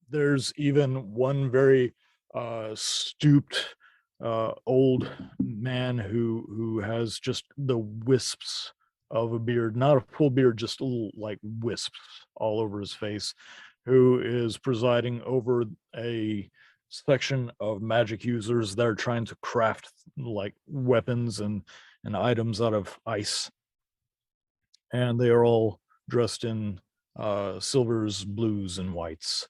There's even one very stooped old man who has just the wisps of a beard, not a full beard, just little like wisps all over his face, who is presiding over a section of magic users that are trying to craft like weapons and items out of ice, and they are all dressed in silvers, blues, and whites.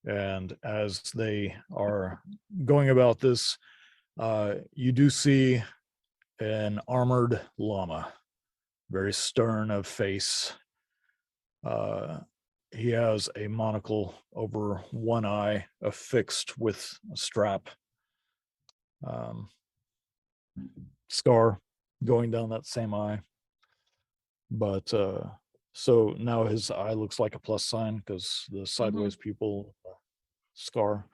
And as they are going about this, you do see an armored llama, very stern of face. Uh, he has a monocle over one eye, affixed with a strap, um, scar going down that same eye. But so now his eye looks like a plus sign because the Hmm. sideways pupil scar.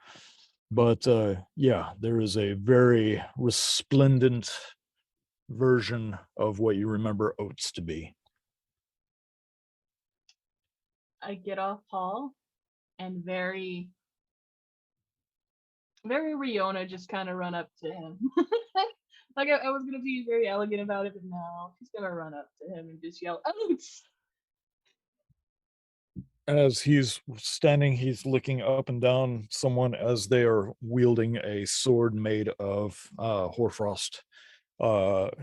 But yeah, there is a very resplendent version of what you remember oats to be. I get off Paul and very Riona just kind of run up to him. Like I was gonna be very elegant about it, but no, she's gonna run up to him and just yell, "Oats!" As he's standing, he's looking up and down someone as they are wielding a sword made of hoarfrost.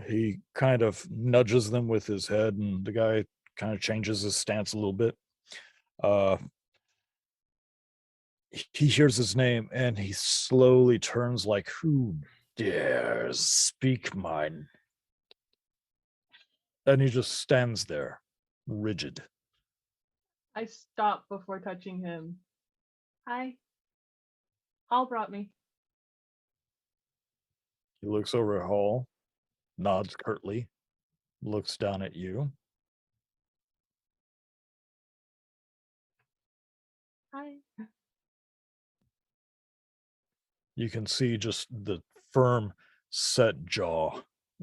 He kind of nudges them with his head, and the guy kind of changes his stance a little bit. Uh, he hears his name, and he slowly turns like, "Who dares speak mine?" And he just stands there, rigid. I stop before touching him. Hi, Paul brought me. He looks over at Hall, nods curtly, looks down at you. Hi. You can see just the firm, set jaw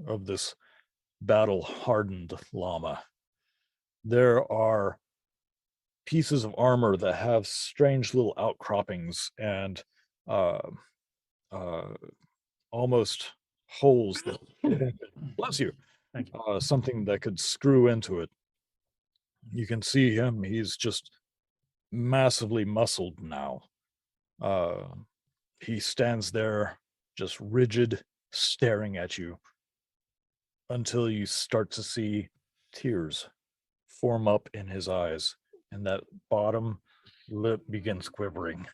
of this battle hardened llama. There are pieces of armor that have strange little outcroppings and uh, uh, almost holes that bless you, Thank you. something that could screw into it. You can see him; he's just massively muscled now. Uh, he stands there, just rigid, staring at you until you start to see tears form up in his eyes, and that bottom lip begins quivering.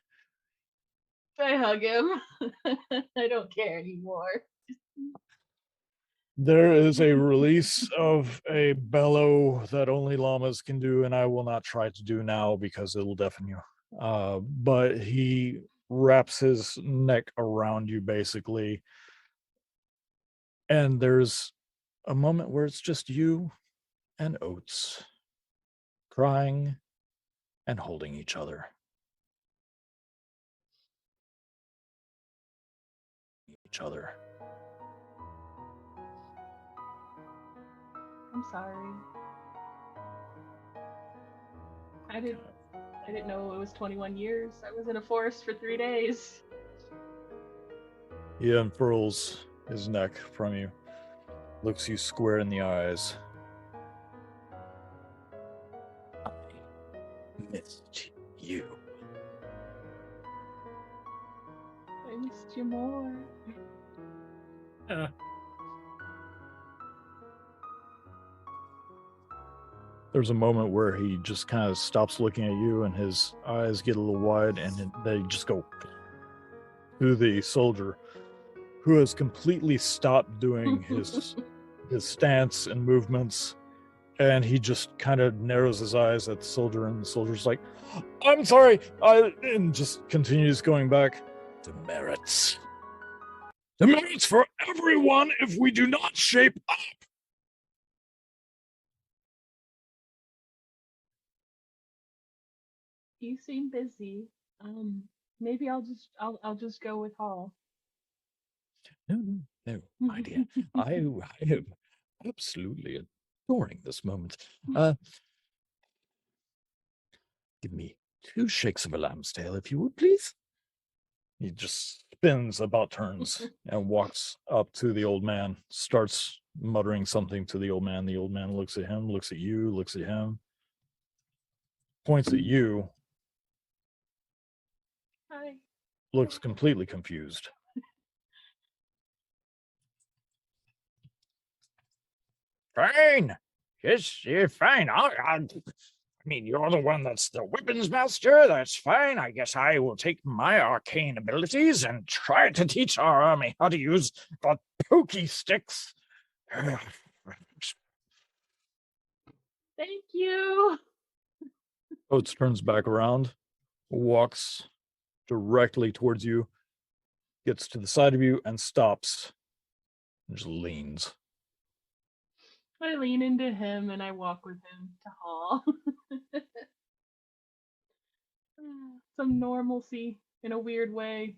I hug him. I don't care anymore. There is a release of a bellow that only llamas can do, and I will not try to do now because it'll deafen you. But he wraps his neck around you basically, and there's a moment where it's just you and Oates crying and holding each other. Each other. I'm sorry. I didn't I didn't know it was 21 years. I was in a forest for 3 days. He unfurls his neck from you, looks you square in the eyes. I missed you. I missed you more. Uh, There's a moment where he just kind of stops looking at you and his eyes get a little wide and they just go to the soldier who has completely stopped doing his stance and movements, and he just kind of narrows his eyes at the soldier, and the soldier's like, "I'm sorry," and just continues going back. Demerits. Demerits for everyone if we do not shape up. You seem busy. Maybe I'll just go with Hall. No, no, no, my dear. I am absolutely adoring this moment. Give me 2 shakes of a lamb's tail, if you would, please. He just spins about turns and walks up to the old man, starts muttering something to the old man. The old man looks at him, looks at you, looks at him, points at you, Hi. looks completely confused. Fine. Yes, you're fine. I mean, you're the one that's the weapons master. That's fine. I guess I will take my arcane abilities and try to teach our army how to use the pokey sticks. Thank you. Oates turns back around, walks directly towards you, gets to the side of you, and stops. And just leans. I lean into him and I walk with him to hall. Some normalcy in a weird way.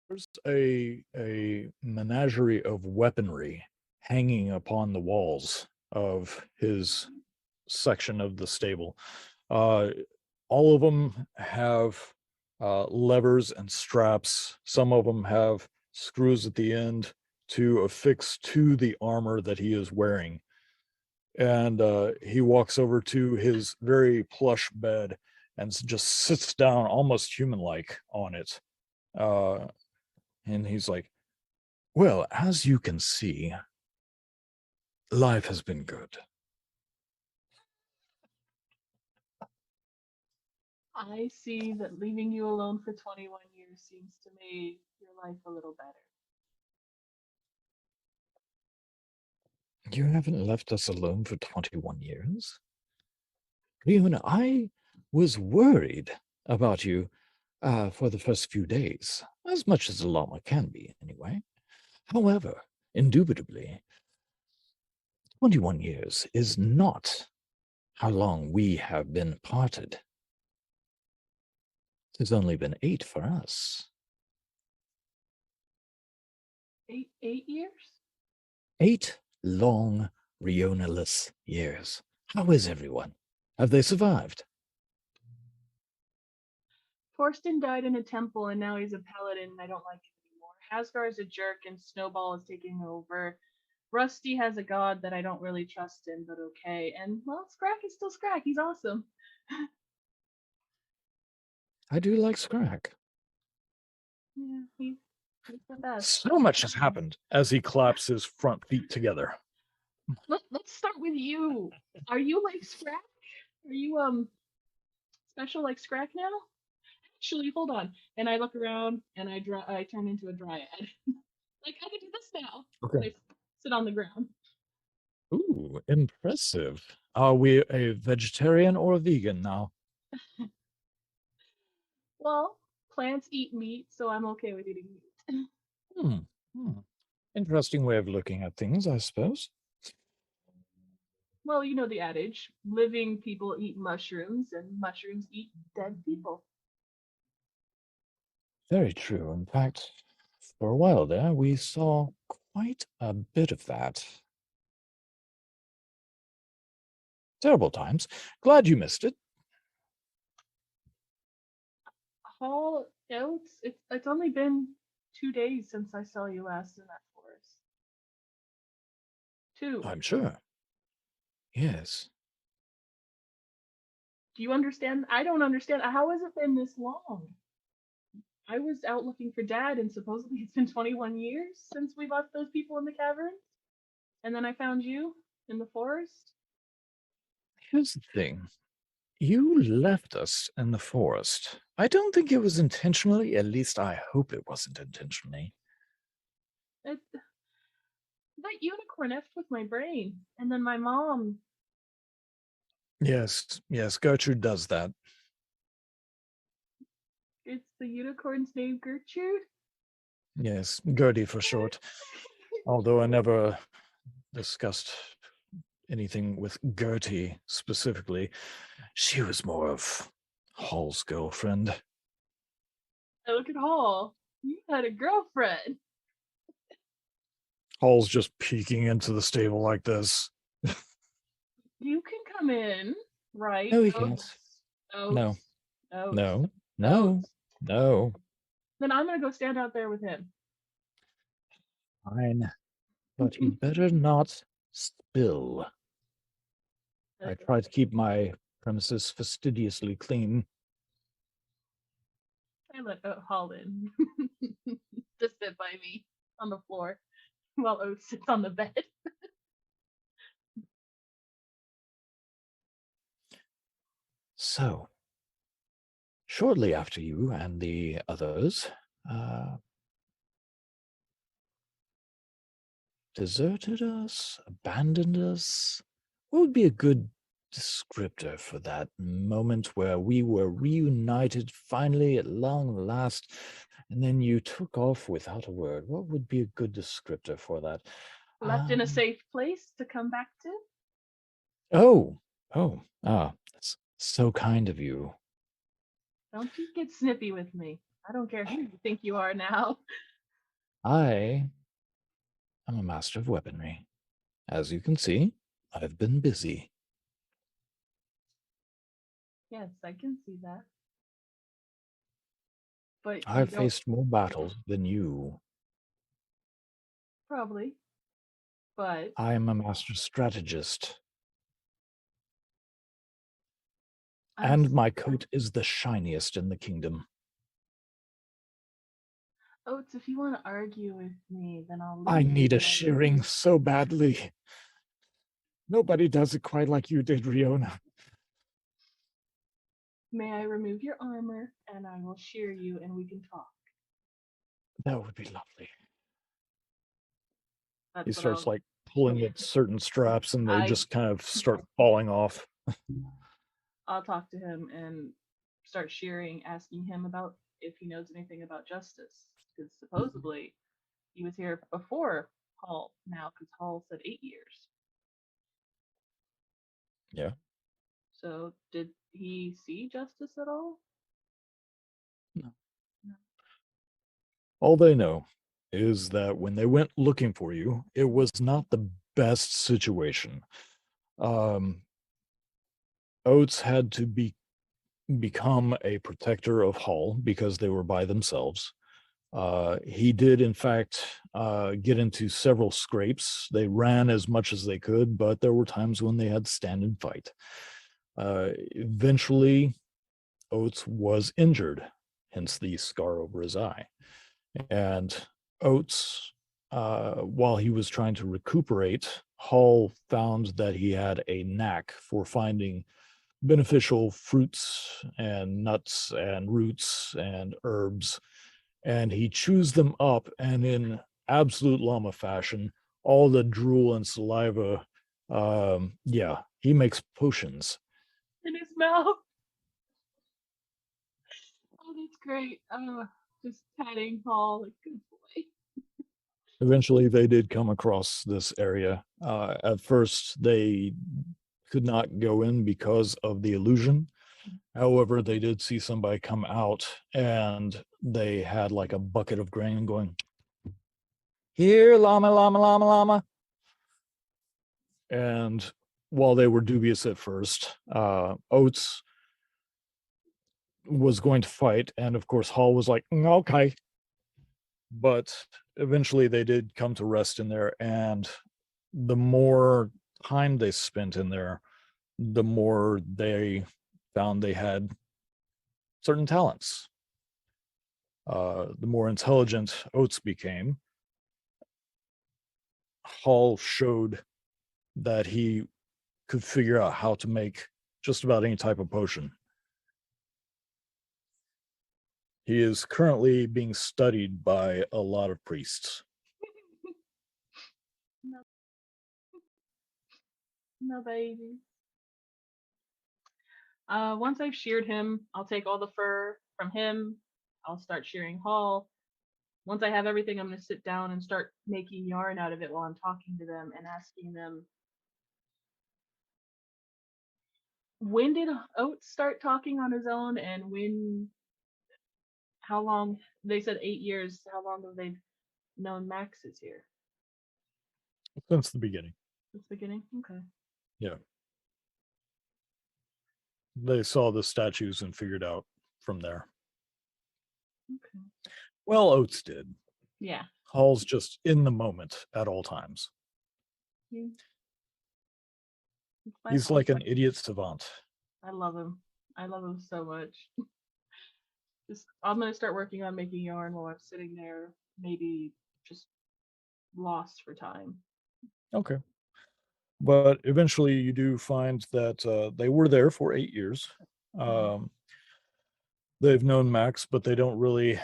There's a menagerie of weaponry hanging upon the walls of his section of the stable. All of them have levers and straps. Some of them have screws at the end to affix to the armor that he is wearing. And he walks over to his very plush bed and just sits down almost human-like on it. And he's like, well, as you can see, life has been good. I see that leaving you alone for 21 years seems to make your life a little better. You haven't left us alone for 21 years? Leon, I was worried about you for the first few days, as much as a llama can be, anyway. However, indubitably, 21 years is not how long we have been parted. It has only been 8 for us. 8 years? 8 long, Riona-less years. How is everyone? Have they survived? Torsten died in a temple and now he's a paladin and I don't like him anymore. Hasgar is a jerk and Snowball is taking over. Rusty has a god that I don't really trust in, but okay. And well, Scrack is still Scrack. He's awesome. I do like Scrack. Yeah, he's the best. So much has happened as he claps his front feet together. Let's start with you. Are you like Scrack? Are you special like Scrack now? Actually, hold on. And I look around and I turn into a dryad. Like I can do this now. Okay. And I sit on the ground. Ooh, impressive. Are we a vegetarian or a vegan now? Well, plants eat meat, so I'm okay with eating meat. Hmm. Interesting way of looking at things, I suppose. Well, you know the adage, living people eat mushrooms and mushrooms eat dead people. Very true. In fact, for a while there, we saw quite a bit of that. Terrible times. Glad you missed it. Hall Oates, it's only been 2 days since I saw you last in that forest. 2. I'm sure. Yes. Do you understand? I don't understand. How has it been this long? I was out looking for Dad, and supposedly it's been 21 years since we left those people in the caverns. And then I found you in the forest. Here's the thing. You left us in the forest. I don't think it was intentionally. At least I hope it wasn't intentionally. It, that unicorn effed with my brain. And then my mom. Yes, Gertrude does that. It's the unicorn's name, Gertrude. Yes, Gertie for short. Although I never discussed anything with Gertie specifically. She was more of Hall's girlfriend. I look at Hall. You had a girlfriend. Hall's just peeking into the stable like this. You can come in, right? No, he can't. Oats, No, oats, oats, no, no, oats. no. Then I'm gonna go stand out there with him. Fine. But you'd better not spill. I try to keep my premises fastidiously clean. I let Hall in to sit by me on the floor while Oats sits on the bed. So, shortly after you and the others deserted us, abandoned us, what would be a good descriptor for that moment where we were reunited finally at long last, and then you took off without a word? What would be a good descriptor for that? Left in a Um, safe place to come back to. oh, that's so kind of you. Don't you get snippy with me. I don't care who you think you are now. I am a master of weaponry. As you can see, I've been busy. Yes, I can see that. But you I've don't faced more battles than you. probably. But I am a master strategist, I'm and my coat is the shiniest in the kingdom. Oats, if you want to argue with me, then I'll I leave. need a shearing so badly. Nobody does it quite like you did, Riona. May I remove your armor and I will shear you and we can talk. That would be lovely. That's He what starts like pulling at certain straps, and they I just kind of start falling off. I'll talk to him and start shearing, asking him about if he knows anything about justice. Because supposedly he was here before Hall now, because Hall said 8 years. Yeah. So did he see justice at all? No. No. All they know is that when they went looking for you, it was not the best situation. Um, Oates had to become a protector of Hull because they were by themselves. He did, in fact, get into several scrapes. They ran as much as they could, but there were times when they had to stand and fight. Eventually, Oates was injured, hence the scar over his eye. And Oates, while he was trying to recuperate, Hull found that he had a knack for finding beneficial fruits and nuts and roots and herbs, and he chews them up, and in absolute llama fashion, all the drool and saliva, yeah, he makes potions. In his mouth. Oh, that's great. Just patting Hall like good boy. Eventually they did come across this area. At first they could not go in because of the illusion. However, they did see somebody come out, and they had like a bucket of grain going, "Here, llama, llama, llama, llama." And while they were dubious at first, Oates was going to fight, and of course Hall was like, okay. But eventually they did come to rest in there, and the more time they spent in there, the more they found they had certain talents. The more intelligent Oates became, Hall showed that he could figure out how to make just about any type of potion. He is currently being studied by a lot of priests. No, no baby. Once I've sheared him, I'll take all the fur from him. I'll start shearing Hall. Once I have everything, I'm going to sit down and start making yarn out of it while I'm talking to them and asking them, when did Oates start talking on his own, and how long? They said 8 years. How long have they known Max is here? Since the beginning. Since the beginning? Okay. Yeah. They saw the statues and figured out from there. Okay. Well, Oates did. Yeah. Hall's just in the moment at all times. He- it's my He's fault. like an idiot savant. I love him. I love him so much. Just, I'm gonna start working on making yarn while I'm sitting there, maybe just lost for time. Okay. But eventually you do find that they were there for 8 years. Um, they've known Max, but they don't really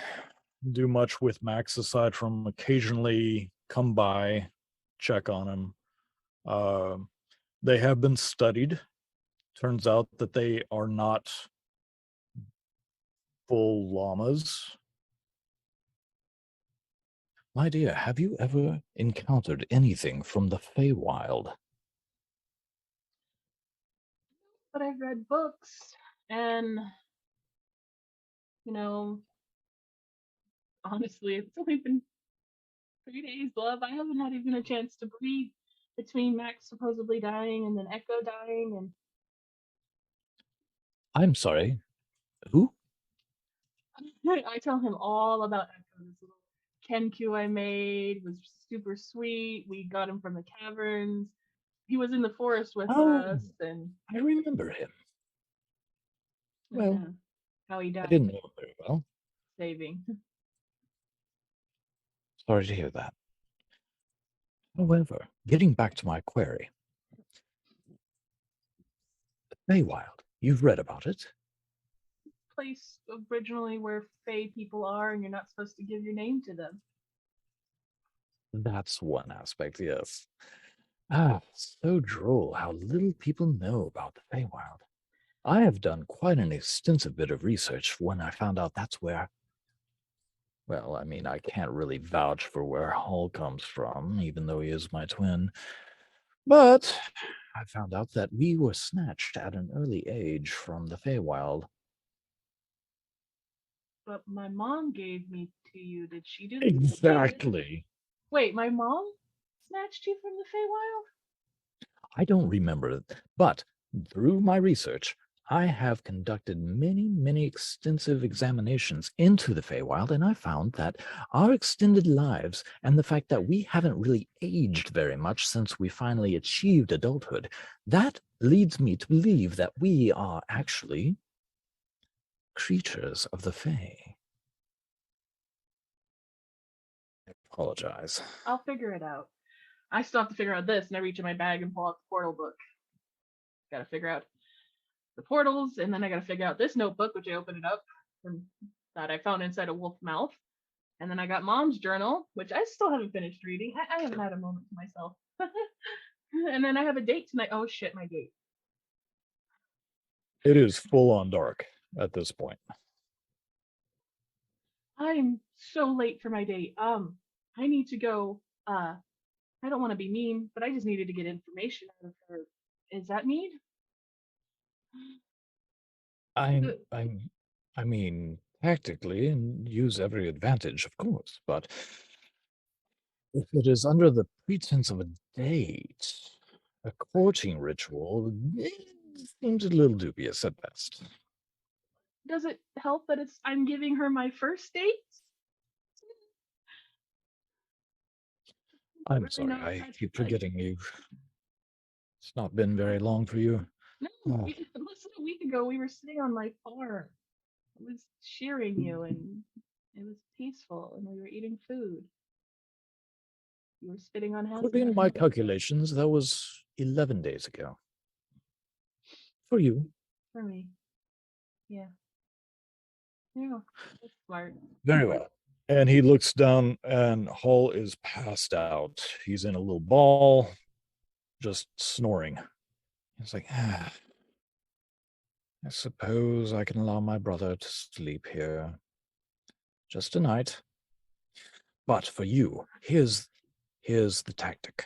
do much with Max aside from occasionally come by, check on him. They have been studied. Turns out that they are not full llamas. My dear, have you ever encountered anything from the Feywild? But I've read books, and you know, honestly, it's only been 3 days, love. I haven't had even a chance to breathe between Max supposedly dying and then Echo dying, and I'm sorry. Who? I tell him all about Echo. This little Kenku I made was super sweet. We got him from the caverns. He was in the forest with Oh, us, and I remember him. Well, how he I died didn't know him very well. saving. Sorry to hear that. However, getting back to my query, Feywild, you've read about it? Place originally where Fey people are, and you're not supposed to give your name to them. That's one aspect, yes. Ah, so droll how little people know about the Feywild. I have done quite an extensive bit of research when I found out that's where. Well, I mean, I can't really vouch for where Hall comes from, even though he is my twin. But I found out that we were snatched at an early age from the Feywild. But my mom gave me to you. Did she do this? Exactly. Wait, my mom snatched you from the Feywild? I don't remember it, but through my research, I have conducted many extensive examinations into the Feywild, and I found that our extended lives and the fact that we haven't really aged very much since we finally achieved adulthood, that leads me to believe that we are actually creatures of the Fey. I apologize. I'll figure it out. I still have to figure out this, and I reach in my bag and pull out the portal book. Gotta figure out the portals, and then I gotta figure out this notebook, which I opened it up and that I found inside a wolf mouth. And then I got mom's journal, which I still haven't finished reading. I haven't had a moment to myself. And then I have a date tonight. Oh shit, my date. It is full on dark at this point. I'm so late for my date. I need to go. I don't want to be mean, but I just needed to get information out of her. Is that mean? I mean, tactically, and use every advantage, of course, but if it is under the pretense of a date, a courting ritual, it seems a little dubious at best. Does it help that I'm giving her my first date? I'm Really sorry, not I that keep like forgetting you. It's not been very long for you. no, Oh, less than a week ago we were sitting on my farm. I was shearing you and it was peaceful and we were eating food. You were spitting on according to hazmat. my calculations, that was 11 days ago. For you. For me. Yeah. Yeah. That's smart. Very well. And he looks down, and Hall is passed out. He's in a little ball, just snoring. He's like, I suppose I can allow my brother to sleep here. Just tonight. But for you, here's the tactic.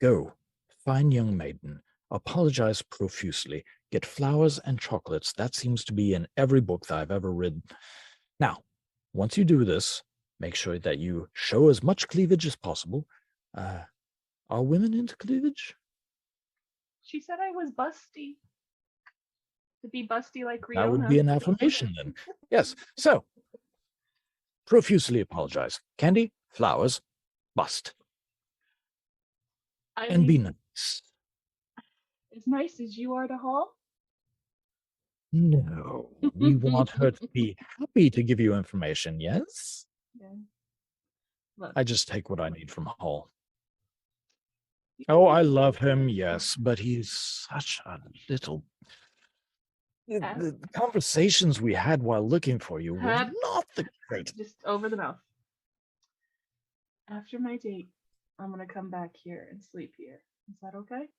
Go, find young maiden, apologize profusely, get flowers and chocolates. That seems to be in every book that I've ever read. Now, once you do this, make sure that you show as much cleavage as possible. Are women into cleavage? She said I was busty. To be busty like Riona. That would be an affirmation then. Yes. So, profusely apologize. Candy, flowers, bust. I And be mean, nice. as nice as you are to Hall. No, we want her to be happy to give you information, yes? Yeah. Look, I just take what I need from Hall. you Oh, can I be- love him, yes, but he's such a little. Af- The conversations we had while looking for you were Hap- not the greatest. just over the mouth. After my date, I'm gonna come back here and sleep here. Is that okay?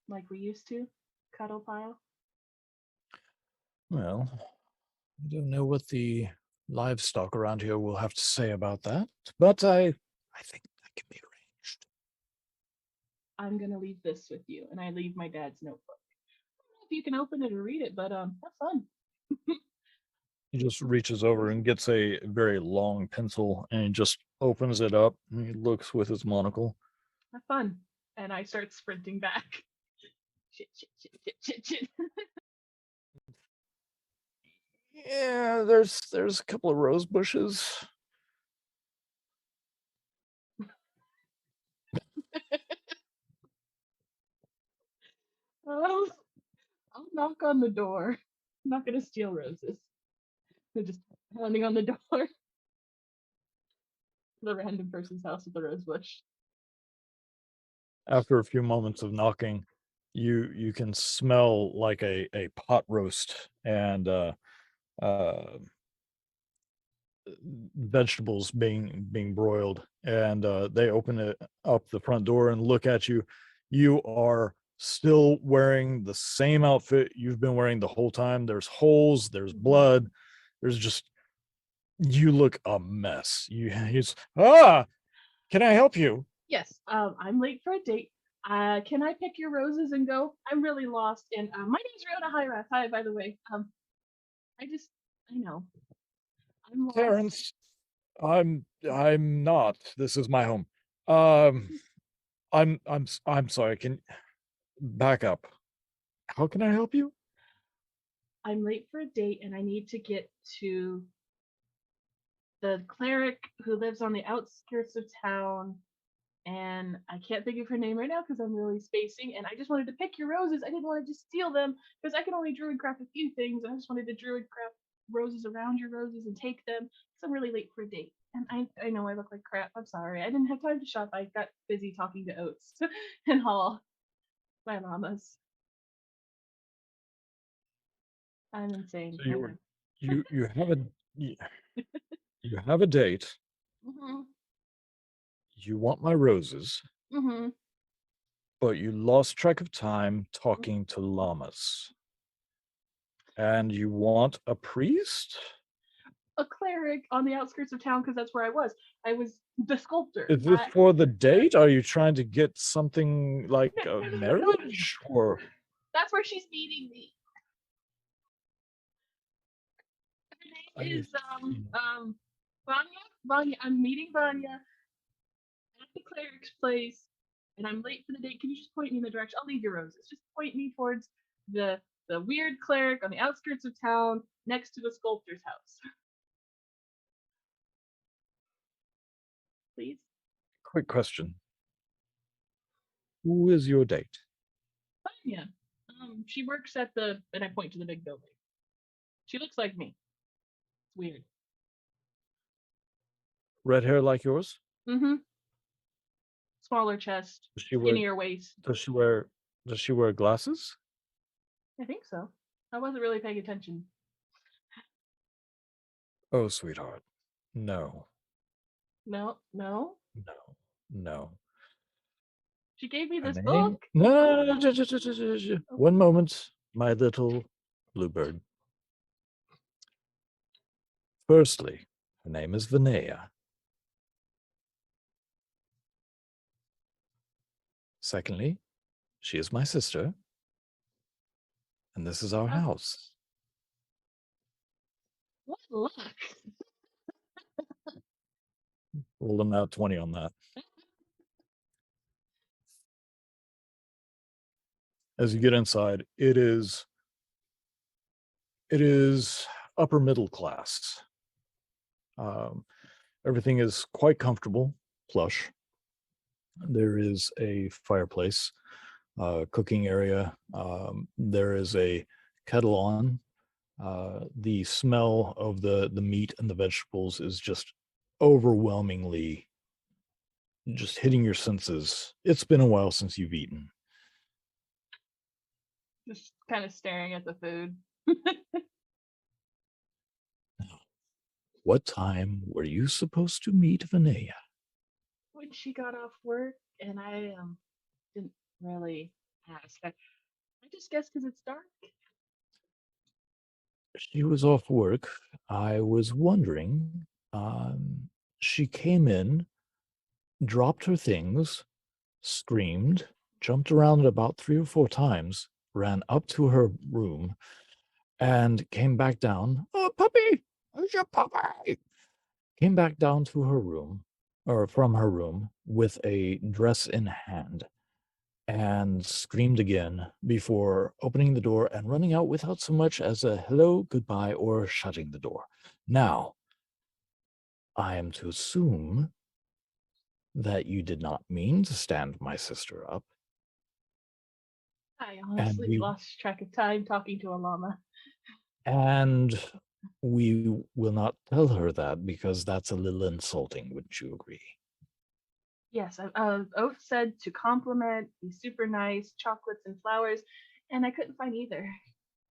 Like we used to? Cuddle pile? Well, I don't know what the livestock around here will have to say about that, but I think that can be arranged. I'm gonna leave this with you, and I leave my dad's notebook. I don't know if you can open it or read it, but have fun. He just reaches over and gets a very long pencil and he just opens it up and he looks with his monocle. Have fun. And I start sprinting back. Shit, shit, shit, shit, shit, shit. Yeah, there's a couple of rose bushes. I'll knock on the door. I'm not gonna steal roses. They're just pounding on the door. The random person's house with a rose bush. After a few moments of knocking, you can smell like a pot roast and vegetables being broiled, and they open it up the front door and look at you. You are still wearing the same outfit you've been wearing the whole time. There's holes, there's blood, there's just, you look a mess. He's, can I help you? Yes, I'm late for a date. Can I pick your roses and go? I'm really lost. And my name's Rhoda Hyrath. Hi, by the way. I know. I'm lost. Terrence, I'm not. This is my home. Um, I'm sorry. Can back up. How can I help you? I'm late for a date and I need to get to the cleric who lives on the outskirts of town. And I can't think of her name right now because I'm really spacing. And I just wanted to pick your roses. I didn't want to just steal them because I can only druidcraft a few things. And I just wanted to druidcraft roses around your roses and take them because I'm really late for a date. And I know I look like crap. I'm sorry. I didn't have time to shop. I got busy talking to Oates and Hall, my llamas. I'm insane. So you have a you, you have a date. Mm-hmm. You want my roses, Mm-hmm. but you lost track of time talking to llamas. And you want a priest? A cleric on the outskirts of town because that's where I was. I was the sculptor. Is this for the date? Are you trying to get something like a marriage or That's where she's meeting me. Her name is Vanya. Vanya. I'm meeting Vanya at the cleric's place, and I'm late for the date. Can you just point me in the direction? I'll leave your roses. Just point me towards the weird cleric on the outskirts of town, next to the sculptor's house. Please. quick question? Who is your date? Vanya. She works at the, and I point to the big building. She looks like me. It's weird. Red hair like yours? Mm-hmm. Smaller chest, Does she wear skinnier waist. does she wear glasses? I think so. I wasn't really paying attention. Oh, sweetheart. No. No, no. No. No. She gave me Her this name? book. No, one moment, my little bluebird. Firstly, her name is Vinaya. Secondly, she is my sister. And this is our house. What luck. Rolled them out 20 on that. As you get inside, it is upper middle class. Um, Everything is quite comfortable, plush. There is a fireplace, cooking area. There is a kettle on. The smell of the meat and the vegetables is just overwhelmingly just hitting your senses. It's been a while since you've eaten. Just kind of staring at the food. What time were you supposed to meet Vinaya? When she got off work, and I didn't really ask. I just guess because it's dark. She was off work. I was wondering. She came in, dropped her things, screamed, jumped around about 3 or 4 times, ran up to her room, and came back down. Oh, puppy! Where's your puppy? Came back down to her room, or from her room, with a dress in hand, and screamed again before opening the door and running out without so much as a hello, goodbye, or shutting the door. Now, I am to assume that you did not mean to stand my sister up, I and honestly we lost track of time talking to a llama. and we will not tell her that because that's a little insulting, wouldn't you agree? Yes, Oat said to compliment, be super nice, chocolates and flowers, and I couldn't find either.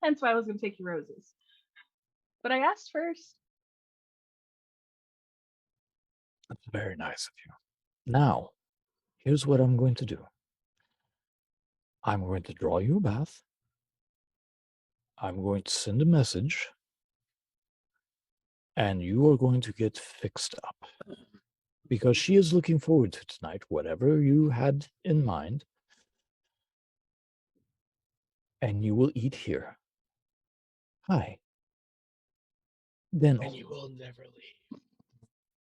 Hence why I was going to take you roses. But I asked first. That's very nice of you. Now, here's what I'm going to do. I'm going to draw you a bath. I'm going to send a message, and you are going to get fixed up because she is looking forward to tonight, whatever you had in mind, and you will eat here. Hi. Dental. And you will never leave.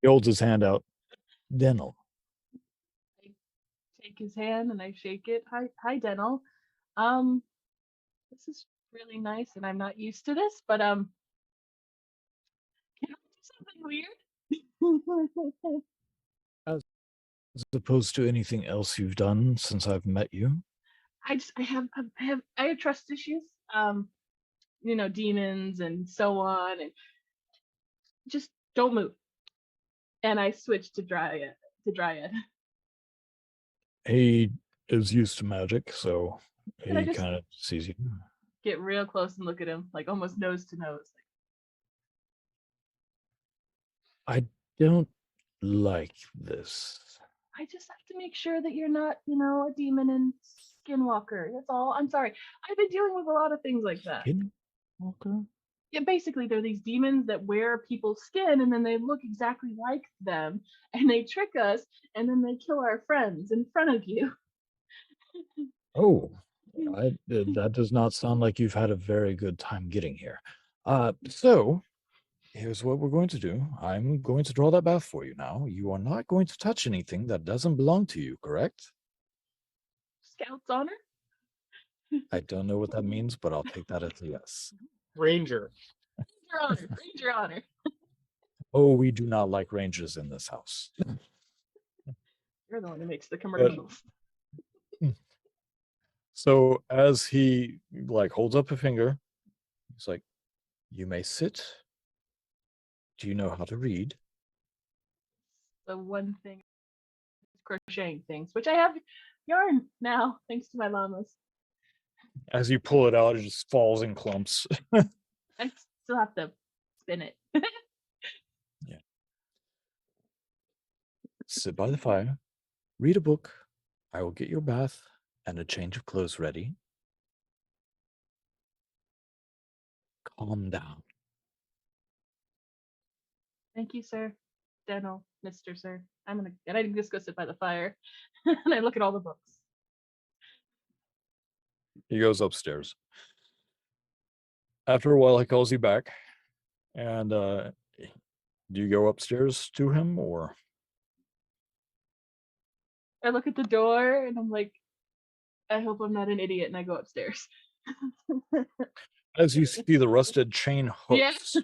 He holds his hand out. Dental. I take his hand and I shake it. Hi, Dental. This is really nice, and I'm not used to this, but can I do something weird? As opposed to anything else you've done since I've met you. I have trust issues. Demons and so on, and just don't move. And I switch to Dryad. He is used to magic, so And I he just kind of sees you. get real close and look at him, like almost nose to nose. I don't like this. I just have to make sure that you're not, a demon and skinwalker. That's all. I'm sorry. I've been dealing with a lot of things like that. Skinwalker? Yeah, basically, they're these demons that wear people's skin and then they look exactly like them and they trick us and then they kill our friends in front of you. Oh, that does not sound like you've had a very good time getting here. So here's what we're going to do. I'm going to draw that bath for you now. You are not going to touch anything that doesn't belong to you, correct? Scout's honor? I don't know what that means, but I'll take that as a yes. Ranger. Ranger honor. Ranger honor. Oh, we do not like rangers in this house. You're the one who makes the commercials. So as he holds up a finger, he's like, "You may sit. Do you know how to read?" The one thing is crocheting things, which I have yarn now, thanks to my llamas. As you pull it out, it just falls in clumps. I still have to spin it. Yeah. Sit by the fire, read a book. I will get your bath and a change of clothes ready. Calm down. Thank you, sir. Dental, Mr. Sir. I just go sit by the fire and I look at all the books. He goes upstairs. After a while, he calls you back. And do you go upstairs to him, or I look at the door and I'm like, I hope I'm not an idiot and I go upstairs. As you see the rusted chain Yeah. hooks,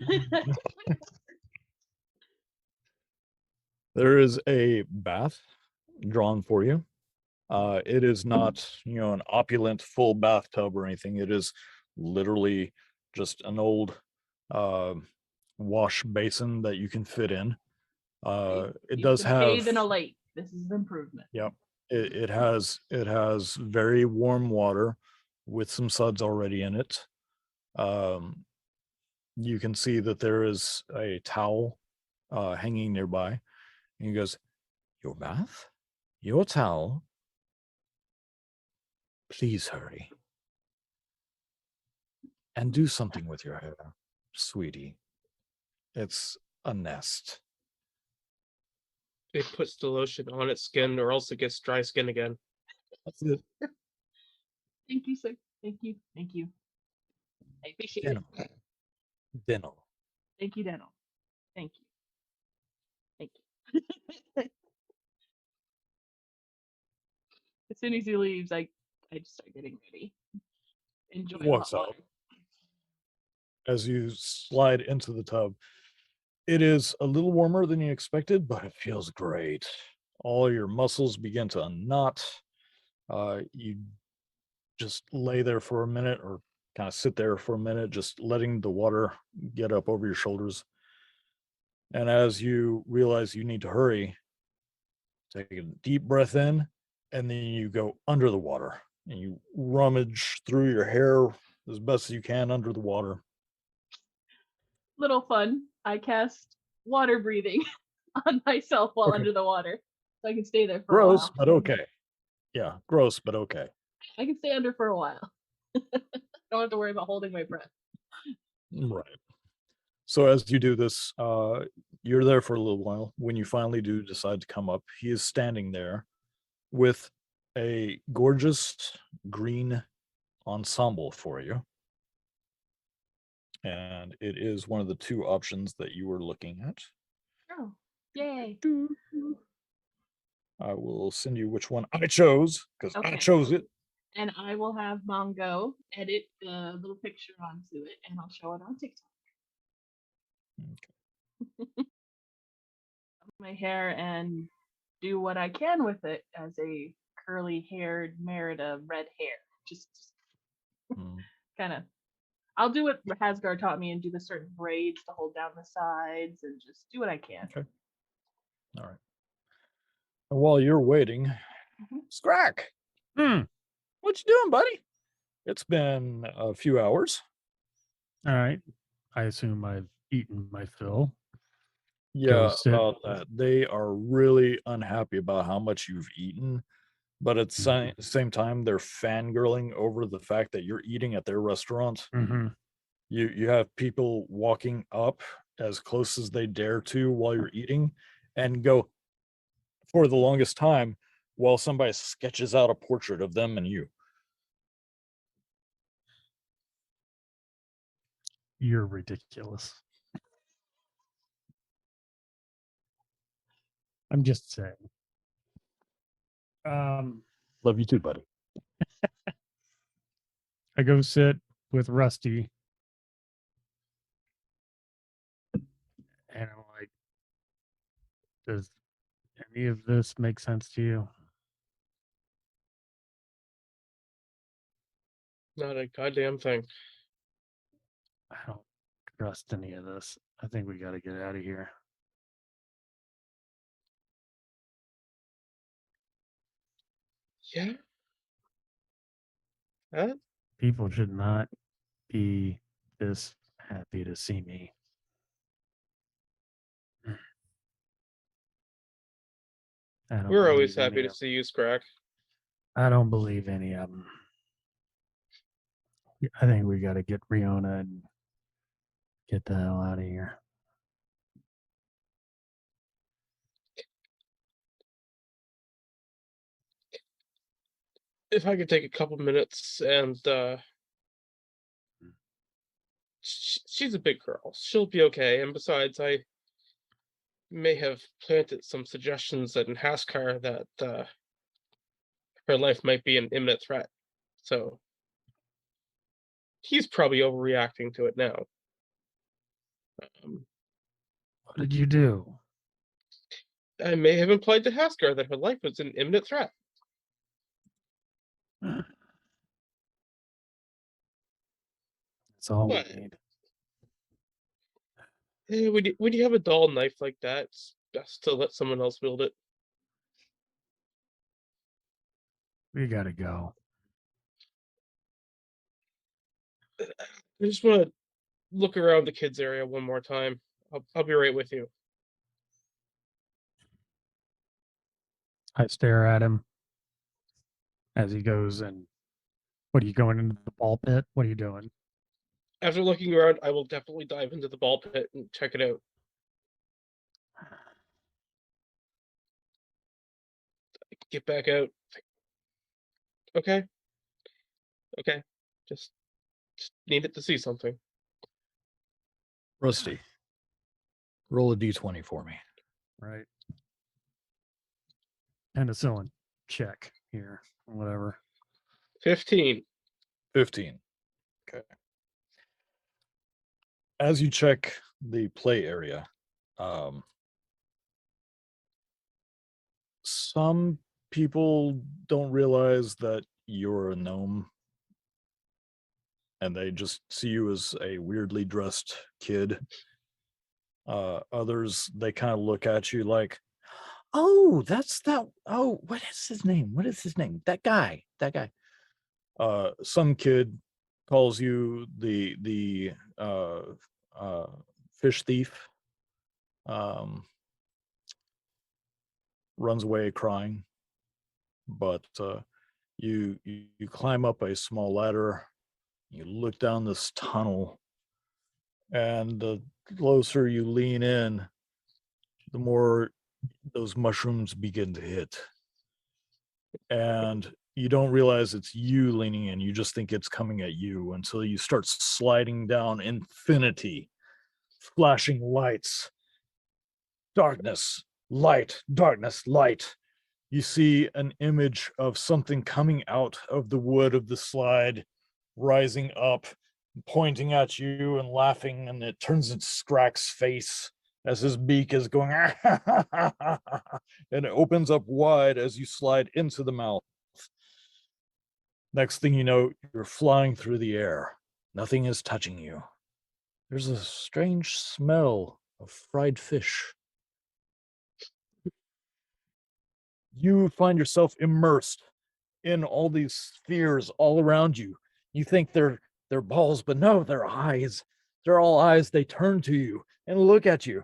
there is a bath drawn for you. It is not, an opulent full bathtub or anything. It is literally just an old uh, wash basin that you can fit in. It You does can bathe have, in a lake. This is an improvement. yep, it has very warm water with some suds already in it. Um, you can see that there is a towel hanging nearby. And he goes, "Your bath? Your towel? Please hurry. And do something with your hair, sweetie. It's a nest." It puts the lotion on its skin, or else it gets dry skin again. That's it. Thank you, sir. Thank you. Thank you. I appreciate it. Dental. Dental. Thank you, Dental. Thank you. Thank you. As soon as he leaves, I just start getting ready. Enjoy hot Walks water. out. As you slide into the tub, it is a little warmer than you expected, but it feels great. All your muscles begin to unknot. You just lay there for a minute or kind of sit there for a minute, just letting the water get up over your shoulders. And as you realize you need to hurry, take a deep breath in, and then you go under the water and you rummage through your hair as best as you can under the water. Little fun. I cast water breathing on myself while Okay. under the water, so I can stay there for a Gross, while. but okay. Yeah, gross, but okay. I can stay under for a while. Don't have to worry about holding my breath. Right. So as you do this, you're there for a little while. When you finally do decide to come up, he is standing there with a gorgeous green ensemble for you. And it is one of the two options that you were looking at. Oh, yay. I will send you which one I chose because I Okay. chose it. And I will have Mongo edit the little picture onto it, and I'll show it on TikTok. My hair and do what I can with it as a curly haired Merida red hair. Just Mm, kind of, I'll do what Hasgar taught me and do the certain braids to hold down the sides and just do what I can. Okay. All right. And while you're waiting, Scrack, what you doing, buddy? It's been a few hours. All right. I assume I've eaten my fill. Yeah, sit. about that. They are really unhappy about how much you've eaten, but at the same time, they're fangirling over the fact that you're eating at their restaurant. Mm-hmm. You have people walking up as close as they dare to while you're eating and go for the longest time while somebody sketches out a portrait of them and you. You're ridiculous. I'm just saying. Love you too, buddy. I go sit with Rusty, and I'm like, does any of this make sense to you? Not a goddamn thing. I don't trust any of this. I think we got to get out of here. Yeah. Huh? People should not be this happy to see me. We're always happy to see you, Scrack. I don't believe any of them. I think we got to get Riona and get the hell out of here. If I could take a couple minutes and she's a big girl. She'll be okay. And besides, I may have planted some suggestions in Haskar that her life might be an imminent threat. So he's probably overreacting to it now. What did you do? I may have implied to Haskar that her life was in imminent threat. That's all we What? need. When you have a dull knife like that, it's best to let someone else wield it. We gotta go. I just want to look around the kids area one more time. I'll be right with you. I stare at him as he goes and what are you going into the ball pit? What are you doing? After looking around, I will definitely dive into the ball pit and check it out. Get back out. Okay. Okay. Just needed to see something. Rusty, roll a d20 for me. Right. Penicillin. Check here. Whatever. 15. 15. Okay. As you check the play area, some people don't realize that you're a gnome and they just see you as a weirdly dressed kid. Others, they kind of look at you like, oh, that's that. Oh, what is his name? What is his name? That guy. Some kid calls you the fish thief. Runs away crying, but you climb up a small ladder. You look down this tunnel, and the closer you lean in, the more those mushrooms begin to hit. And you don't realize it's you leaning in. You just think it's coming at you until you start sliding down infinity, flashing lights, darkness, light, darkness, light. You see an image of something coming out of the wood of the slide, rising up, pointing at you and laughing, and it turns into Scrack's face as his beak is going, and it opens up wide as you slide into the mouth. Next thing you know, you're flying through the air. Nothing is touching you. There's a strange smell of fried fish. You find yourself immersed in all these spheres all around you. You think they're balls, but no, they're eyes. They're all eyes. They turn to you and look at you.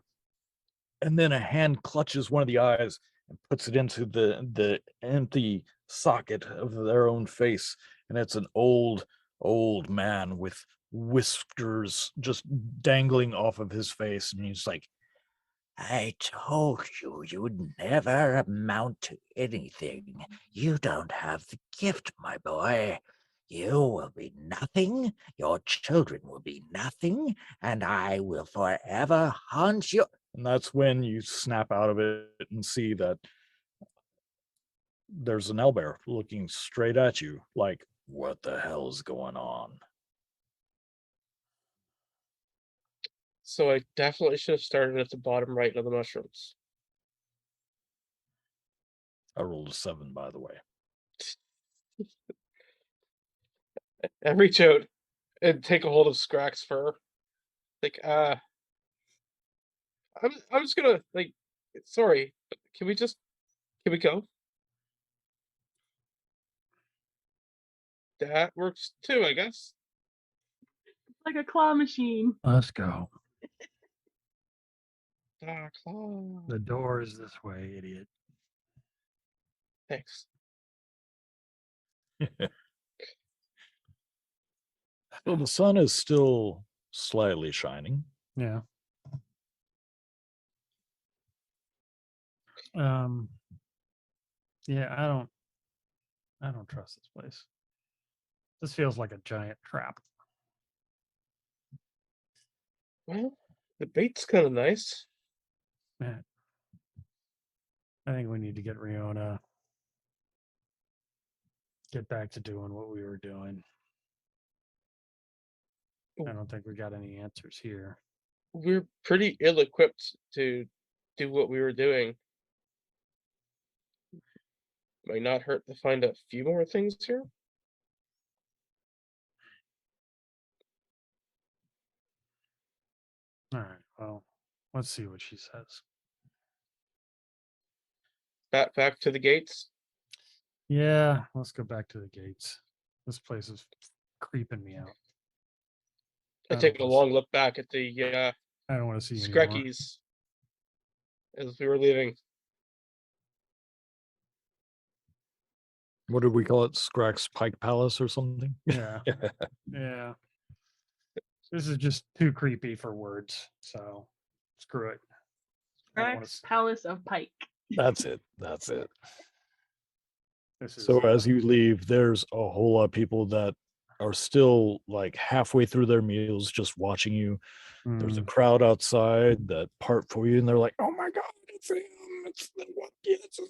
And then a hand clutches one of the eyes and puts it into the empty socket of their own face. And it's an old man with whiskers just dangling off of his face. And he's like, I told you you'd never amount to anything. You don't have the gift, my boy. You will be nothing, your children will be nothing, and I will forever haunt you. And that's when you snap out of it and see that there's an owlbear looking straight at you, like, what the hell is going on? So I definitely should have started at the bottom right of the mushrooms. I rolled a 7, by the way. And reach out and take a hold of Scrack's fur. Like, I'm just gonna like, sorry, but can we go? That works too, I guess. It's like a claw machine. Let's go. Claw. The door is this way, idiot. Thanks. So the sun is still slightly shining. Yeah. Um. Yeah, I don't trust this place. This feels like a giant trap. Well, the bait's kind of nice. Man, I think we need to get Riona get back to doing what we were doing. I don't think we got any answers here. We're pretty ill-equipped to do what we were doing. Might not hurt to find a few more things here. All right. Well, let's see what she says. Back to the gates. Yeah, let's go back to the gates. This place is creeping me out. I don't take a wanna long look back at the I don't want to see anymore. Skrekkies as we were leaving. What did we call it? Scrack's Pike Palace or something? Yeah. Yeah. This is just too creepy for words. So screw it. I don't wanna Rex Palace of Pike. That's it. That's it. This is So as you leave, there's a whole lot of people that are still like halfway through their meals, just watching you. There's a mm, crowd outside that part for you, and they're like, "Oh my god, it's him! It's the what? Yeah, it's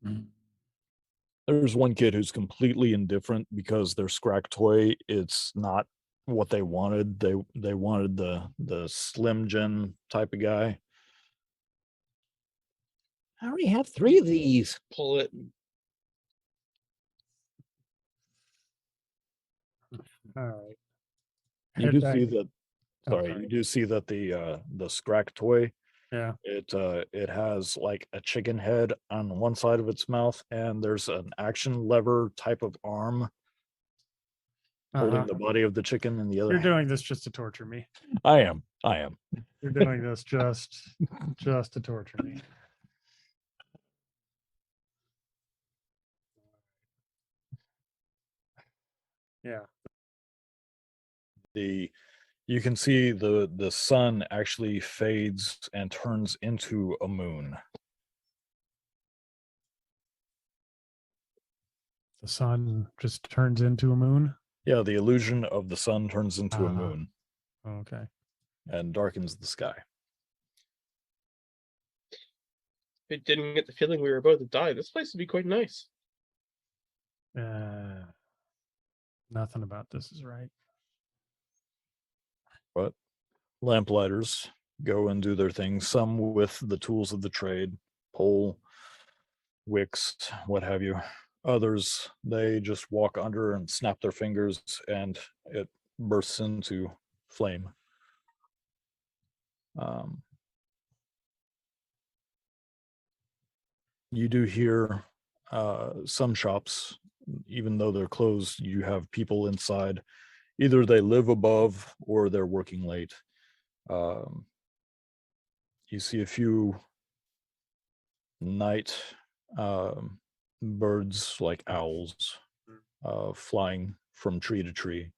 the There's one kid who's completely indifferent because their Scrack toy, it's not what they wanted. They wanted the Slim Jim type of guy. I already have 3 of these. Pull it. And all right. You Head do back- see that. Oh, Sorry, you do see that the Scrack toy. Yeah. It has like a chicken head on one side of its mouth, and there's an action lever type of arm holding Uh-huh. the body of the chicken in the other. You're hand. doing this just to torture me. I am. I am. You're doing this just to torture me. Yeah. You can see the sun actually fades and turns into a moon. The sun just turns into a moon. Yeah, the illusion of the sun turns into a Uh-huh. moon Okay. and darkens the sky. if it didn't get the feeling we were about to die, this place would be quite nice. Nothing about this is right. But lamplighters go and do their thing, some with the tools of the trade, pole, wicks, what have you. Others, they just walk under and snap their fingers and it bursts into flame. You do hear some shops, even though they're closed, you have people inside. Either they live above or they're working late. You see a few night birds like owls flying from tree to tree.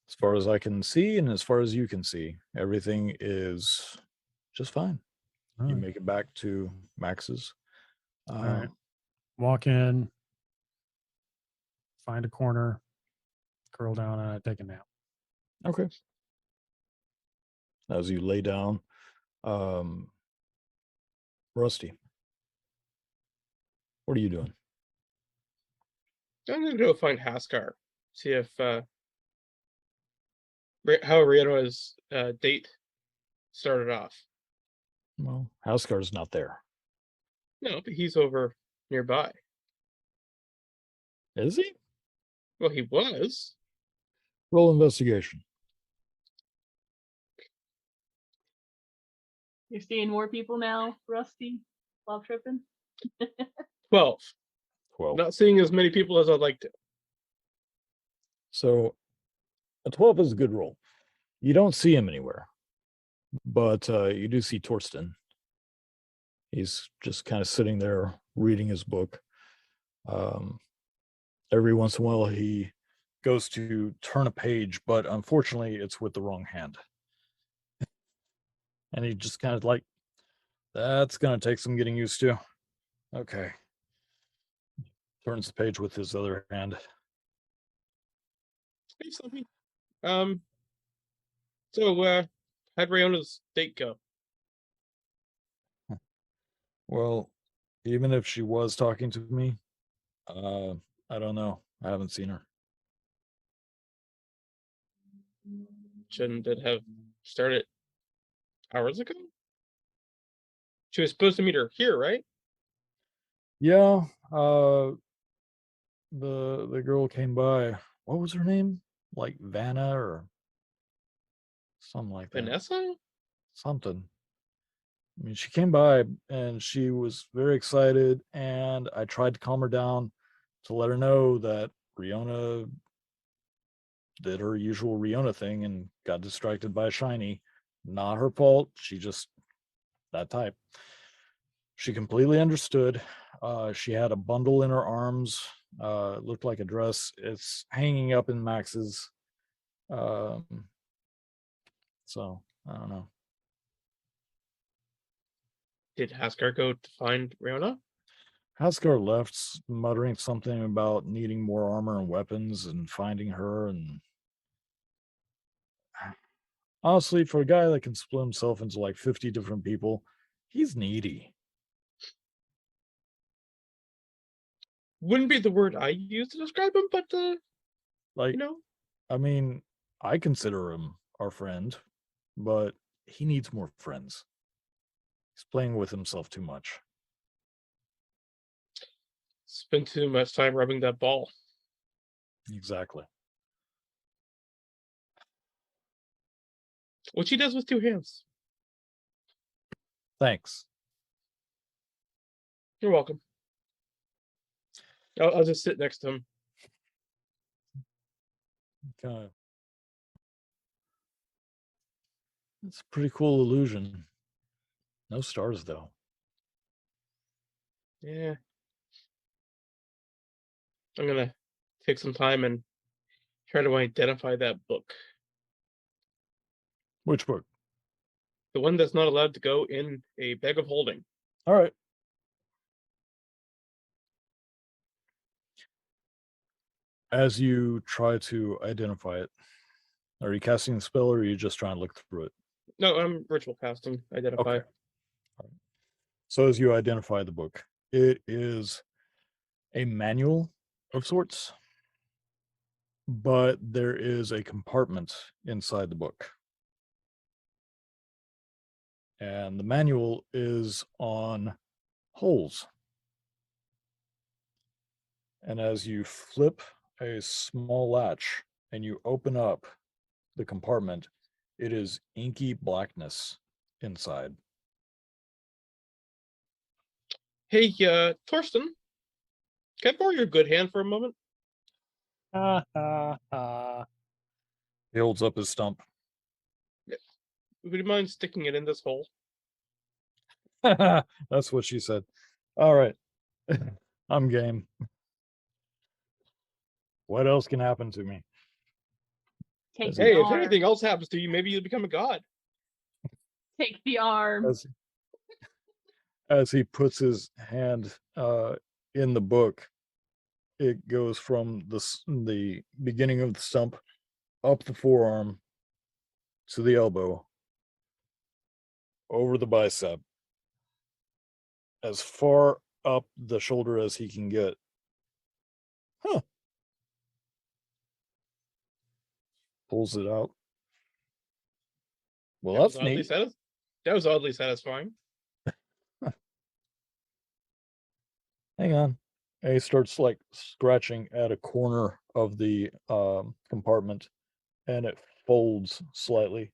As far as I can see, and as far as you can see, everything is just fine. All You right. make it back to Max's. right. Walk in, find a corner, curl down, and take a nap. Okay. As you lay down, Rusty, what are you doing? I'm gonna go find Haskar. See if how Rihanna's date started off. Well, Housecar's not there. No, but he's over nearby. Is he? Well, he was. Roll investigation. You're seeing more people now, Rusty, while tripping. 12. 12. Not seeing as many people as I'd like to. So a 12 is a good roll. You don't see him anywhere, but you do see Torsten. He's just kind of sitting there reading his book. Every once in a while, he goes to turn a page, but unfortunately, it's with the wrong hand. And he just kind of like, that's going to take some getting used to. Okay. Turns the page with his other hand. Hey, Slumpy. So How'd Rayona's date go? Well, even if she was talking to me, I don't know. I haven't seen her. Shouldn't it have started hours ago? She was supposed to meet her here, right? Yeah, the girl came by. What was her name? Like Vanna or something like that. Vanessa? Something. I mean, she came by and she was very excited, and I tried to calm her down to let her know that Riona did her usual Riona thing and got distracted by a shiny. Not her fault. She just that type. She completely understood. She had a bundle in her arms. It looked like a dress. It's hanging up in Max's. Um, so I don't know. Did Haskar go to find Rayona? Haskar left muttering something about needing more armor and weapons and finding her. And honestly, for a guy that can split himself into like 50 different people, he's needy. Wouldn't be the word I use to describe him, but Like, you know, I mean, I consider him our friend, but he needs more friends. He's playing with himself too much. spend too much time rubbing that ball. Exactly. Which he does with two hands. Thanks. You're welcome. I'll just sit next to him. Kind of. It's a pretty cool illusion. No stars though. Yeah. I'm gonna take some time and try to identify that book. Which book? The one that's not allowed to go in a bag of holding. All right. As you try to identify it, are you casting the spell or are you just trying to look through it? No, I'm ritual casting. Identify. Okay. So as you identify the book, it is a manual of sorts, but there is a compartment inside the book. And the manual is on holes. And as you flip a small latch and you open up the compartment, it is inky blackness inside. Hey, Thorsten, can I borrow your good hand for a moment? He holds up his stump. Would you mind sticking it in this hole? That's what she said. All right. I'm game. What else can happen to me? Take Is the Hey, if arm. anything else happens to you, maybe you'll become a god. Take the arm. As he puts his hand in the book, it goes from the beginning of the stump up the forearm to the elbow, over the bicep, as far up the shoulder as he can get. Huh. Pulls it out. Well, That was that's oddly neat. That was oddly satisfying. Hang on. And he starts like scratching at a corner of the compartment, and it folds slightly.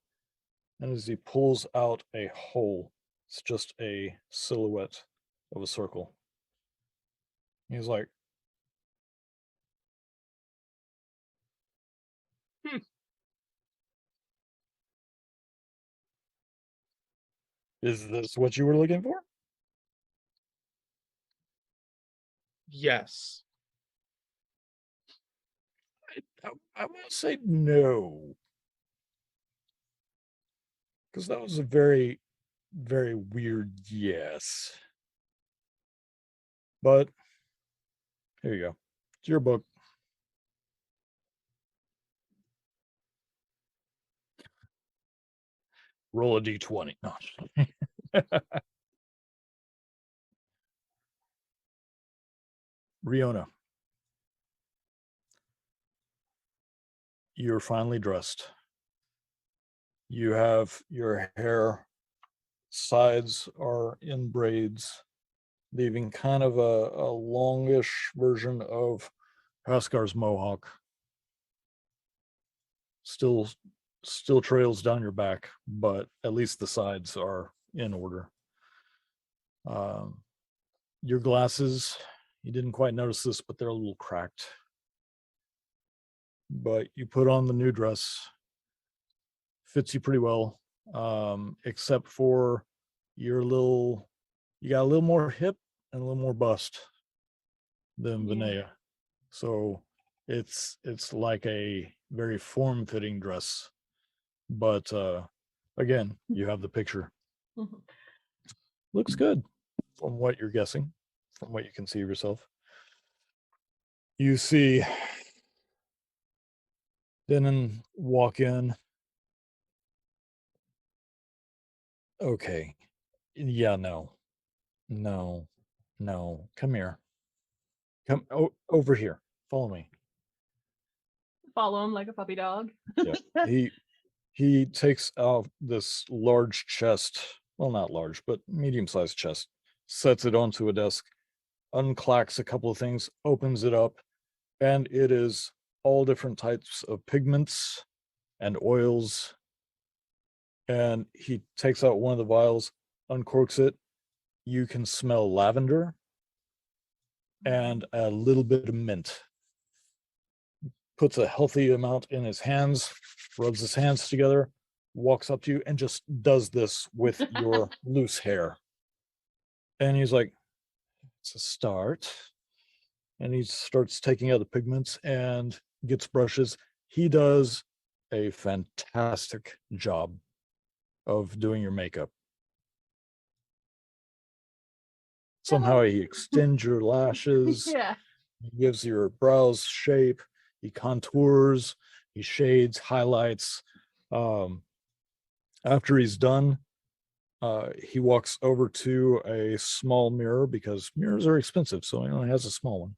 And as he pulls out a hole, it's just a silhouette of a circle. He's like, Hmm. "Is this what you were looking for?" Yes. I won't say no, because that was a very, very weird yes. But here you go. It's your book. Roll a d20. No. Riona, you're finally dressed. You have your hair, sides are in braids, leaving kind of a longish version of Haskar's mohawk. Still trails down your back, but at least the sides are in order. Your glasses, you didn't quite notice this, but they're a little cracked. But you put on the new dress, fits you pretty well, except for you got a little more hip and a little more bust than Yeah. Vinaya. So it's like a very form-fitting dress. But again, you have the picture. Mhm. Looks good from what you're guessing, from what you can see of yourself. You see Denon walk in. Okay. Yeah, no. Come here. Come over here. Follow me. Follow him like a puppy dog. Yeah. He takes out this large chest. Well, not large, but medium-sized chest. Sets it onto a desk, unclacks a couple of things, opens it up, and it is all different types of pigments and oils. And he takes out one of the vials, uncorks it. You can smell lavender and a little bit of mint. Puts a healthy amount in his hands, rubs his hands together, walks up to you, and just does this with your loose hair. And he's like, it's a start. And he starts taking out the pigments and gets brushes. He does a fantastic job of doing your makeup. Somehow he extends your lashes, Yeah. he gives your brows shape, he contours, he shades, highlights. After he's done, he walks over to a small mirror because mirrors are expensive, so he only has a small one.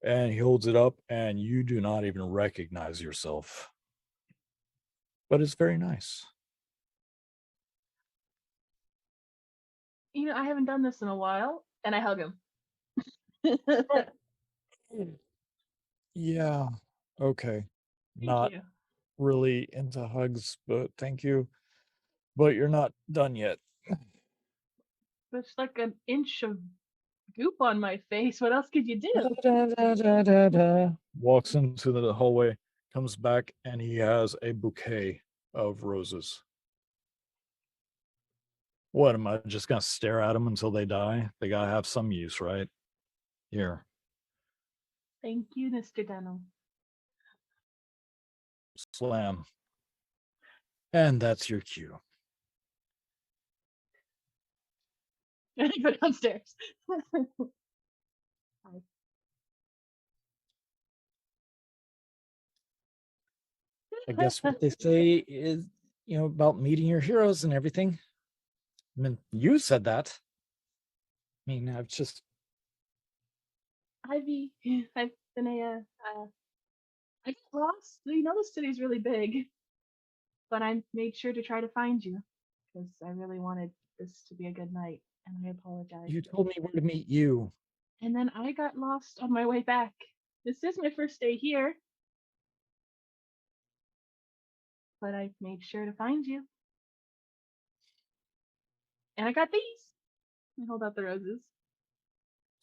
And he holds it up, and you do not even recognize yourself. But it's very nice. You know, I haven't done this in a while, and I hug him. Yeah. Okay. Thank Not you. really into hugs, but thank you. But you're not done yet. There's like an inch of goop on my face. What else could you do? Walks into the hallway, comes back, and he has a bouquet of roses. What am I just gonna stare at them until they die? They gotta have some use, right? Here, Thank you, Mr. Denham. slam. And that's your cue. I go downstairs. I guess what they say is, about meeting your heroes and everything. I mean, you said that. I mean, I've just Ivy, I've been I got lost. You know, this city's really big, but I made sure to try to find you because I really wanted this to be a good night, and I apologize. you told me where to meet you. And then I got lost on my way back. This is my first day here, but I made sure to find you. And I got these. I hold out the roses.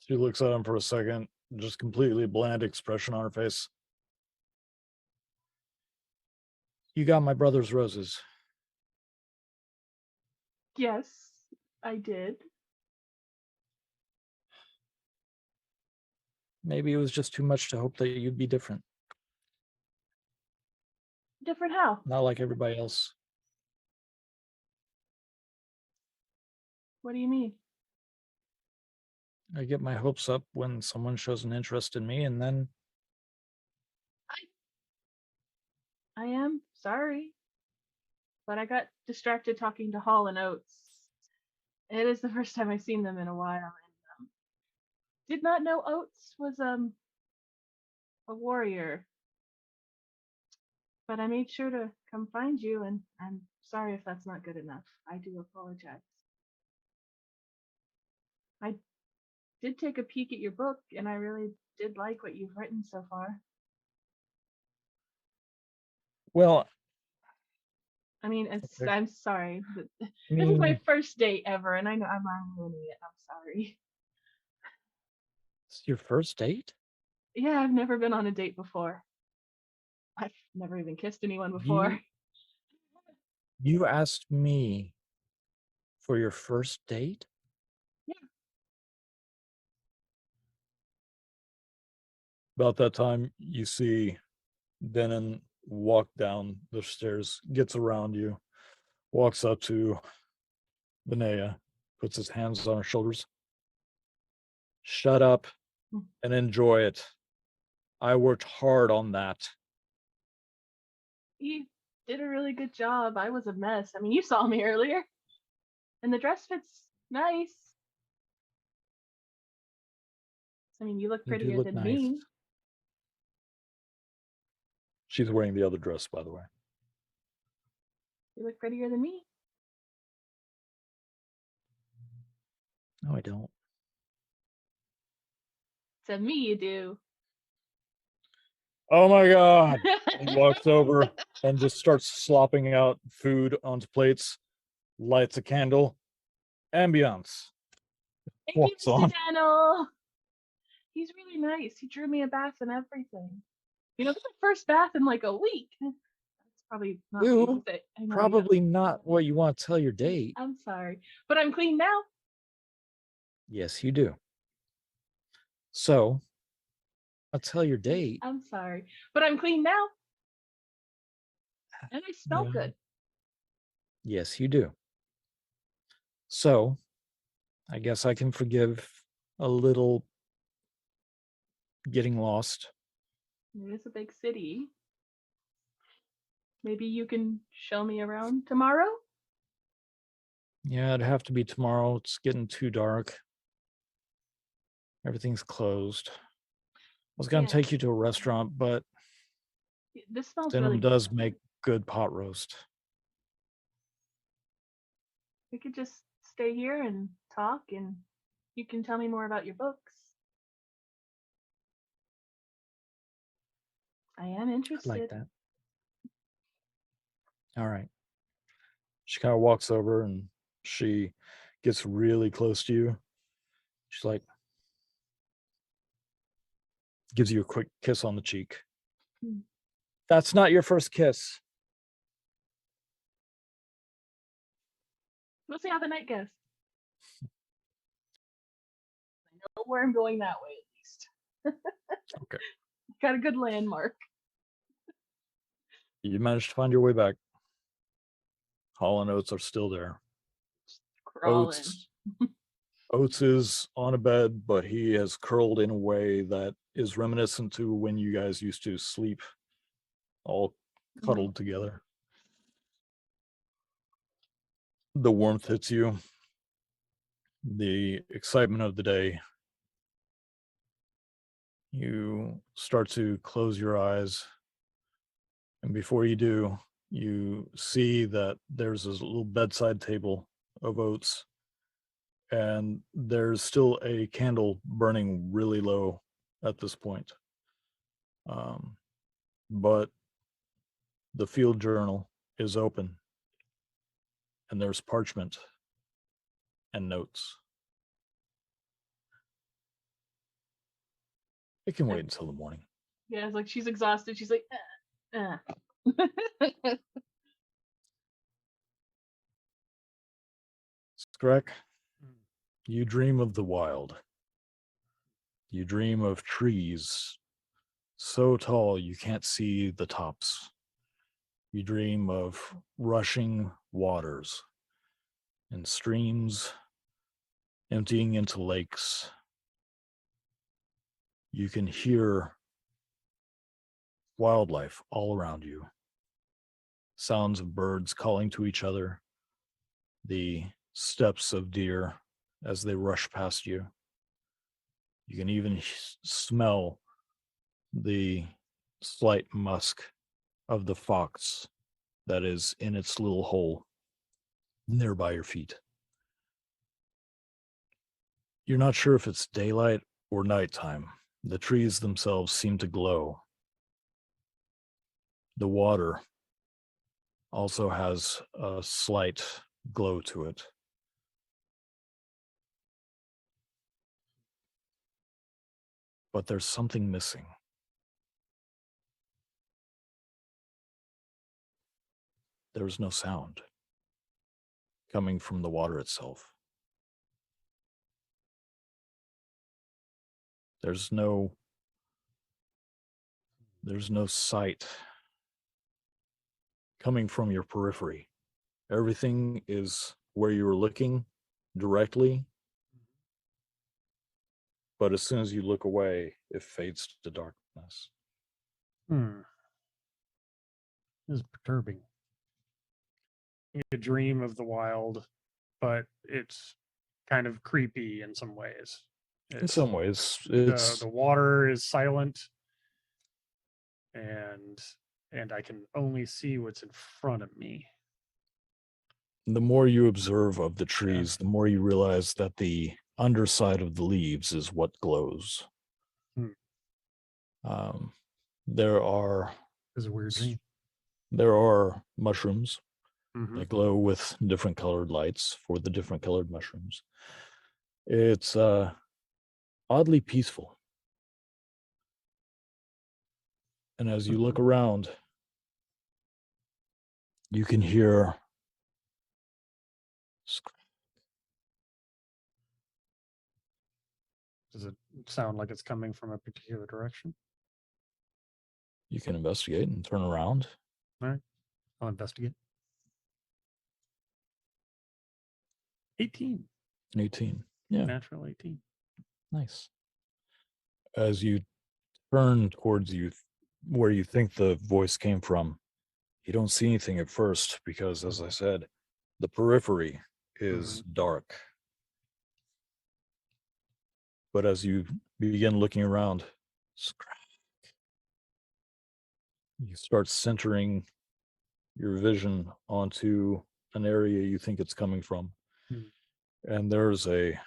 She looks at him for a second, just completely bland expression on her face. You got my brother's roses. Yes, I did. Maybe it was just too much to hope that you'd be different, Different how? not like everybody else. What do you mean? I get my hopes up when someone shows an interest in me, and then I am sorry. but I got distracted talking to Hall and Oates. It is the first time I've seen them in a while, and did not know Oates was a warrior. But I made sure to come find you, and I'm sorry if that's not good enough. I do apologize. I did take a peek at your book, and I really did like what you've written so far. Well, I mean, Okay. I'm sorry. But I this is my mean, first date ever, and I know I'm ruining it. I'm sorry. it's your first date? Yeah, I've never been on a date before. I've never even kissed anyone before. You asked me for your first date? Yeah. About that time, you see Denon walk down the stairs, gets around you, walks up to Benea, puts his hands on her shoulders. Shut up and enjoy it. I worked hard on that. You did a really good job. I was a mess. I mean, you saw me earlier. And the dress fits nice. I mean, you look You do prettier look than nice. me. She's wearing the other dress, by the way. You look prettier than me. No, I don't. To me, you do. Oh my God. He walks over and just starts slopping out food onto plates, lights a candle, ambiance. Thank Walks you, Mr. on. Daniel. He's really nice. He drew me a bath and everything. You know, this is my first bath in like a week. That's probably not what you Ew, would say. I know, yeah. probably not what you want to tell your date. I'm sorry. But I'm clean now. Yes, you do. So, I'll tell your date. I'm sorry. But I'm clean now. And I smell Yeah. good. Yes, you do. So, I guess I can forgive a little getting lost. It is a big city. Maybe you can show me around tomorrow? Yeah, it'd have to be tomorrow. It's getting too dark. Everything's closed. I was going to Yeah. take you to a restaurant, but This smells Denim really does good. make good pot roast. We could just stay here and talk, and you can tell me more about your books. I am I interested. like that. All right. She kind of walks over and she gets really close to you. She's like, gives you a quick kiss on the cheek. Hmm. That's not your first kiss. We'll see how the night goes. I know where I'm going that way, at least. Okay. Got a good landmark. You managed to find your way back. Hall and Oates are still there. Crawling. Oates is on a bed, but he has curled in a way that is reminiscent to when you guys used to sleep all cuddled together. The warmth hits you. The excitement of the day. You start to close your eyes. And before you do, you see that there's this little bedside table of oats. And there's still a candle burning really low at this point. But the field journal is open and there's parchment and notes. It can wait until the morning. Yeah, it's like she's exhausted. She's like, Skrek, you dream of the wild. You dream of trees so tall you can't see the tops. You dream of rushing waters and streams emptying into lakes. You can hear wildlife all around you. sounds of birds calling to each other, the steps of deer as they rush past you. You can even smell the slight musk of the fox that is in its little hole nearby your feet. You're not sure if it's daylight or nighttime. The trees themselves seem to glow. The water also has a slight glow to it. But there's something missing. There's no sound coming from the water itself. There's no sight coming from your periphery. Everything is where you were looking directly, but as soon as you look away, it fades to darkness. This is perturbing. A dream of the wild, but it's kind of creepy in some ways. In some ways, The water is silent, and I can only see what's in front of me. the more you observe of the trees, the more you realize that the underside of the leaves is what glows. There are It's a weird dream. there are mushrooms Mhm. that glow with different colored lights for the different colored mushrooms. It's oddly peaceful. And as you look around, you can hear Does it sound like it's coming from a particular direction? you can investigate and turn around. All right, I'll investigate. 18. 18. Yeah, Natural 18. nice. As you turn towards you where you think the voice came from, you don't see anything at first because, as I said, the periphery is dark. But as you begin looking around, you start centering your vision onto an area you think it's coming from. And there's a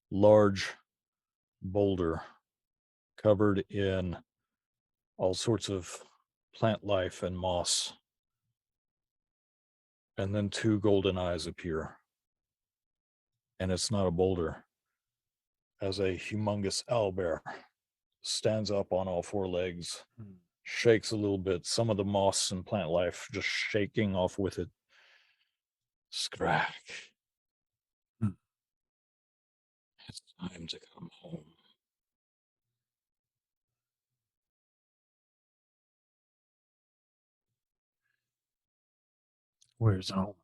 large boulder covered in all sorts of plant life and moss. And then two golden eyes appear. And it's not a boulder. As a humongous owlbear stands up on all four legs, shakes a little bit, some of the moss and plant life just shaking off with it. Scrack. It's time to come home. Where's home?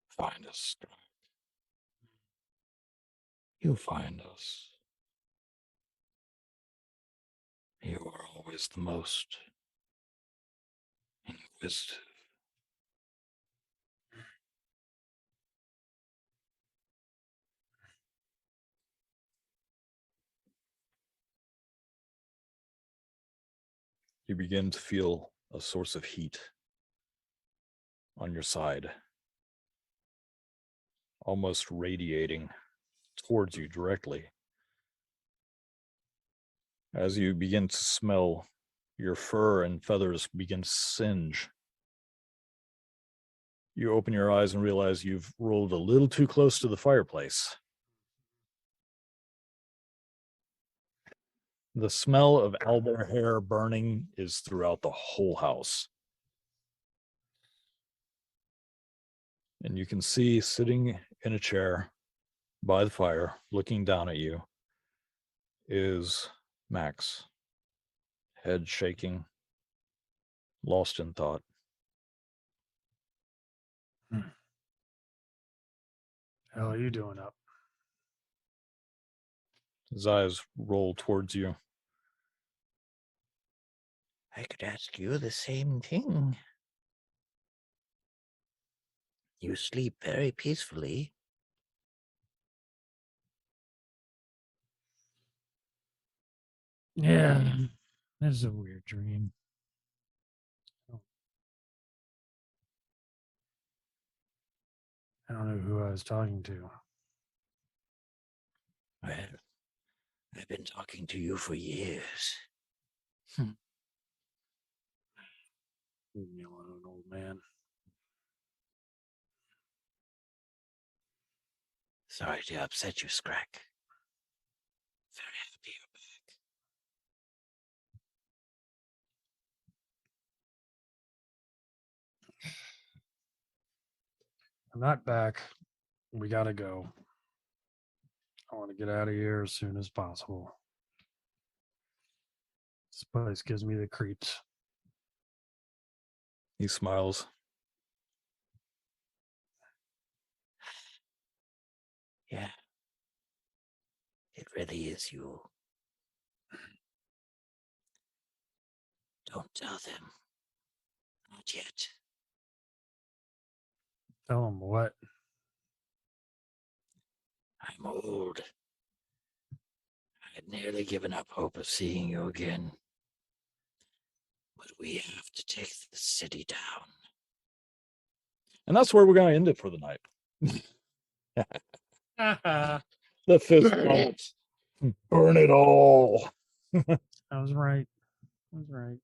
Find us, Scrack. You find us. You are always the most inquisitive. You begin to feel a source of heat on your side, almost radiating towards you directly. As you begin to smell, your fur and feathers begin to singe. You open your eyes and realize you've rolled a little too close to the fireplace. The smell of owlbear hair burning is throughout the whole house. And you can see sitting in a chair by the fire, looking down at you, is Max, head shaking, lost in thought. Hell are you doing up? His eyes roll towards you. I could ask you the same thing. You sleep very peacefully. Yeah, this is a weird dream. I don't know who I was talking to. Well, I've been talking to you for years. Leave me alone, old man. Sorry to upset you, Scrack. Very happy you're back. I'm not back. We gotta go. I want to get out of here as soon as possible. This place gives me the creeps. He smiles. Yeah. It really is you. Don't tell them. Not yet. Tell them what? I'm old. I had nearly given up hope of seeing you again. But we have to take the city down. And that's where we're going to end it for the night. The fist bump. Burn it all. I was right. I was right.